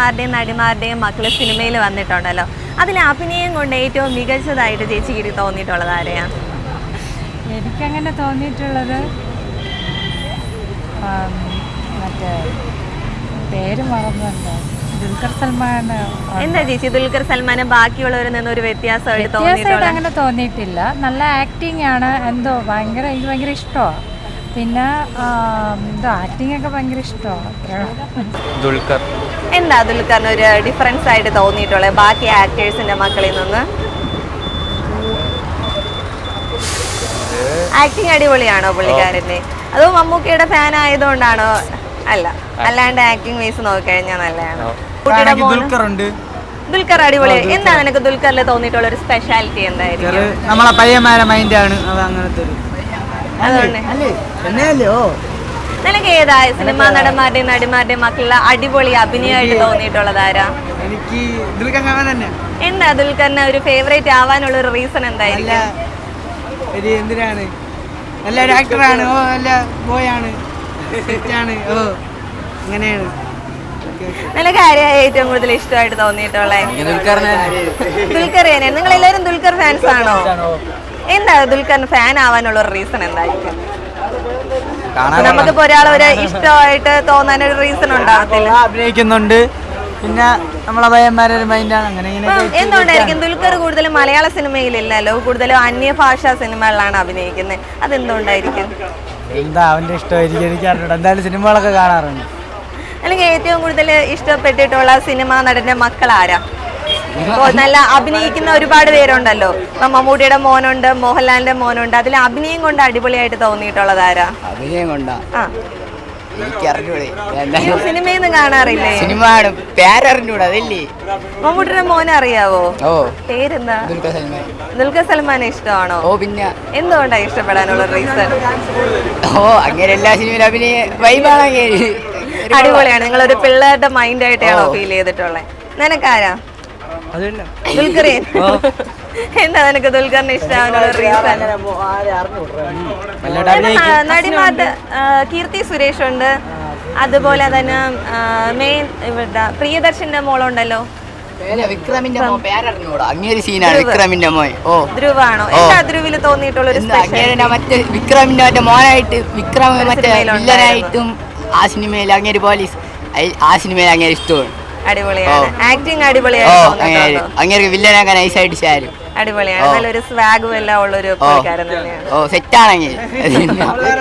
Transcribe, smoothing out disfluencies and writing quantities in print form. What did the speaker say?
ആരുടെയും നടിമാരുടെയും മക്കള് സിനിമയിൽ വന്നിട്ടുണ്ടല്ലോ, അതിൽ അഭിനയം കൊണ്ട് ഏറ്റവും മികച്ചതായിട്ട് ചേച്ചിക്ക് തോന്നിയിട്ടുള്ളത് ആരെയാ? എനിക്കങ്ങനെ തോന്നിയിട്ടുള്ളത് മറ്റേ പേര് മറന്നുണ്ട്, ദുൽഖർ സൽമാൻ. എന്താ ചേച്ചി ദുൽഖർ സൽമാനെ ബാക്കിയുള്ളവരിൽ നിന്ന് ഒരു വ്യത്യാസമായിട്ട് തോന്നിയിട്ടുള്ളത്? അങ്ങനെ തോന്നിയിട്ടില്ല. നല്ല ആക്ടിങ് ആണ്, എന്തോ എനിക്ക് ഭയങ്കര ഇഷ്ടമാണ്. പിന്നെ എന്തോ ആക്ടിങ് ഒക്കെ ഭയങ്കര ഇഷ്ടമാണ്. ദുൽഖർ എന്താ ദുൽഖറിന് ഒരു ഡിഫറൻസ് ആയിട്ട് തോന്നിയിട്ടുള്ളത് ബാക്കി ആക്ടേഴ്സിന്റെ മക്കളിൽ നിന്ന്? ആക്ടിങ് അടിപൊളിയാണോ പുള്ളിക്കാരന്റെ? അതോ മമ്മൂക്കയുടെ ഫാൻ ആയതുകൊണ്ടാണോ? അല്ല, അല്ലാണ്ട് ആക്ടിങ് വൈസ് നോക്കിക്കഴിഞ്ഞാൽ നല്ലതാണ്. ദുൽഖർ അടിപൊളി. എന്താ നിനക്ക് ദുൽഖറിൽ തോന്നിയിട്ടുള്ള ഒരു സ്പെഷ്യാലിറ്റി എന്തായിരിക്കും? നമ്മളെ പയ്യന്മാരെ മൈൻഡാണ് അത്, അങ്ങനത്തെ ഒരു അതുകൊണ്ട് നിനക്ക് ഏതാ സിനിമാ നടന്മാരുടെയും നടിമാരുടെയും മക്കളുടെ അടിപൊളി അഭിനയമായിട്ട് തോന്നിയിട്ടുള്ളത് ആരാ? എനിക്ക് ദുൽഖർ തന്നെ. എന്താ ദുൽഖറിന് ഒരു ഫേവറേറ്റ് ആവാനുള്ള ഒരു റീസൺ എന്തായിരിക്കും? എന്തിനാണ്, നല്ലൊരു ആക്ടറാണ്, ഓ നല്ല ബോയാണ്, സെറ്റാണ്, ഓ അങ്ങനെയാണ്. നിനക്ക് ആരെയാ ഏറ്റവും കൂടുതൽ ഇഷ്ടമായിട്ട് തോന്നിയിട്ടുള്ളത്? ദുൽഖർ തന്നെ. നിങ്ങൾ എല്ലാവരും ദുൽഖർ ഫാൻസ് ആണോ? എന്താ ദുൽഖറിന് ഫാൻ ആവാനുള്ള ഒരു റീസൺ എന്തായിരിക്കും? നമുക്കിപ്പോ ഒരാളൊരു ഇഷ്ടമായിട്ട് തോന്നാൻ ഒരു റീസൺ ഉണ്ടാകത്തില്ല. അഭിനയിക്കുന്നുണ്ട്, പിന്നെ നമ്മളെ പയ്യന്മാരുടെ മൈൻഡാണ്, അങ്ങനെ എന്തുകൊണ്ടായിരിക്കും ദുൽഖർ കൂടുതലും മലയാള സിനിമയിലില്ലല്ലോ, കൂടുതലും അന്യഭാഷാ സിനിമകളിലാണ് അഭിനയിക്കുന്നത്? അതെന്തുകൊണ്ടായിരിക്കും? എന്താ അവന്റെ ഇഷ്ടമായിരിക്കും, എനിക്ക് അറിഞ്ഞൂടാ. എന്തായാലും സിനിമകളൊക്കെ കാണാറുണ്ട്. അല്ലെങ്കിൽ ഏറ്റവും കൂടുതൽ ഇഷ്ടപ്പെട്ടിട്ടുള്ള സിനിമാ നടന്റെ മക്കൾ ആരാ? നല്ല അഭിനയിക്കുന്ന ഒരുപാട് പേരുണ്ടല്ലോ. ഇപ്പൊ മമ്മൂട്ടിയുടെ മോനുണ്ട്, മോഹൻലാലിന്റെ മോനുണ്ട്. അതിൽ അഭിനയം കൊണ്ട് അടിപൊളിയായിട്ട് തോന്നിയിട്ടുള്ളത് ആരാ? അഭിനയം കൊണ്ടാ എനിക്ക് അറിഞ്ഞൂടെ, സിനിമയിൽ നിന്ന് കാണാറില്ലേ? സിനിമ പേരറിഞ്ഞൂടെ, അതല്ലേ. മമ്മൂട്ടിയുടെ മോനെ അറിയാവോ? ഓ, പേരെന്താ? ദുൽഖർ സൽമാൻ. ദുൽഖർ സൽമാനെ ഇഷ്ടമാണോ? ഓ, പിന്നെ എന്തുകൊണ്ടാ ഇഷ്ടപ്പെടാനുള്ള റീസൺ? ഓ, അങ്ങനെ എല്ലാ സിനിമയിലും അഭിനയ വൈബാണ്, അടിപൊളിയാണ്. നിങ്ങൾ ഒരു പിള്ളേരുടെ മൈൻഡ് ആയിട്ടാണോ ഫീൽ ചെയ്തിട്ടുള്ളത്? നിനക്കാരാ? ദുൽഖർ. എന്താ നിനക്ക് ദുൽഖറിന് ഇഷ്ടമാനുള്ള റീസൺ? നടിമാരുടെ കീർത്തി സുരേഷ് ഉണ്ട്, അതുപോലെ തന്നെ മെയിൻ ഇവിടെ പ്രിയദർശന്റെ മോളുണ്ടല്ലോ, വിക്രമിന്റെ മോൻ പേരറിഞ്ഞൂടാ. അങ്ങനെ സീനാണ് വിക്രമിന്റെ മോൻ. ഓ, ധ്രുവാണോ? എന്താ ധ്രുവില് തോന്നിയിട്ടുള്ള ഒരു മറ്റേ വിക്രമിന്റെ മറ്റേ മോനായിട്ട്, വിക്രം മറ്റേ വില്ലനായിട്ടും ആ സിനിമയിൽ അങ്ങനെ പോലീസ്, ആ സിനിമയിൽ അങ്ങനെ ഇഷ്ടമാണ്. അടിപൊളിയാണ്. ആക്ടിങ് അടിപൊളിയാണ്. അങ്ങനെ വില്ലനാക്കാൻ നൈസായിട്ട് ശാലും അടിപൊളിയാണ്. നല്ലൊരു സ്വാഗും എല്ലാം ഉള്ളൊരു പുള്ളിക്കാരൻ തന്നെയാണ്. ഓ, സെറ്റാണെങ്കിൽ